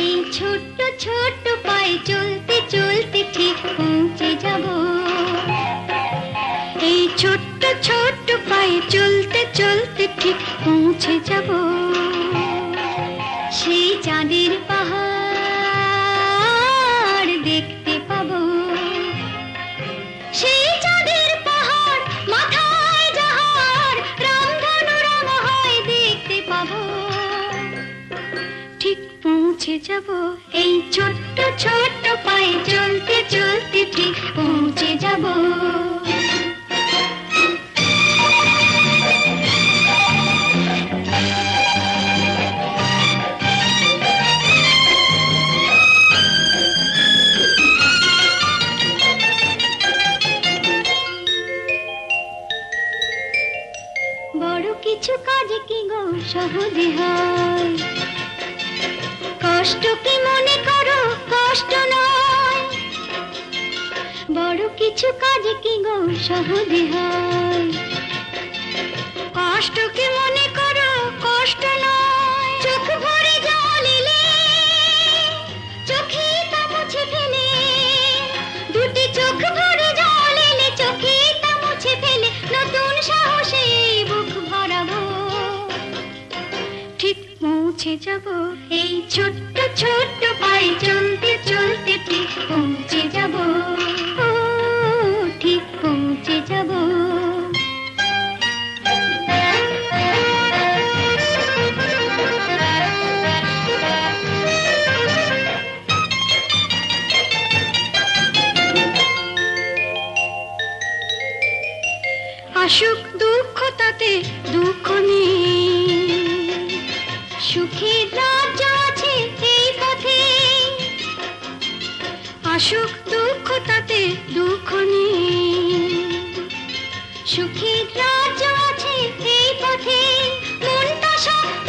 এই ছোট্ট ছোট্ট পায়ে চলতে চলতে ঠিক পৌঁছে যাব। এই ছোট্ট ছোট্ট পায়ে চলতে চলতে ঠিক পৌঁছে যাব সেই চাঁদের পাহাড় দেখতে পাবো। সেই চাঁদের পাহাড় মাথায় যাহার রামধনু রাঙা হয় দেখতে পাবো। ঠিক পৌঁছে যাব এই ছোট্ট ছোট্ট পায়ে চলতে চলতে ঠিক পৌঁছে যাব। বড় কিছু কাজ কি গো সহজে হয়, কষ্ট কি মনে করো কষ্ট নয়। বড় কিছু কাজ কি গো সহজে হয়, কষ্ট কি মনে করো কষ্ট নয়। চোখ ভরে জল এলে চোখে তা মুছে ফেলে, দুটি চোখ ভরে জল এলে চোখে তা মুছে ফেলে নতুন সাহসে বুক ভরাবো। ঠিক পৌঁছে যাব এই ছোট্ট ছোট্ট পায়ে চলতে চলতে ঠিক পৌঁছে যাব। ও ঠিক পৌঁছে যাব। আসুক দুঃখ তাতে দুঃখ নেই, সুখের রাজ্য আছে এই পথে। আসুক দুঃখ তাতে দুঃখ নেই, সুখের রাজ্য আছে এই পথে। মনটা শক্ত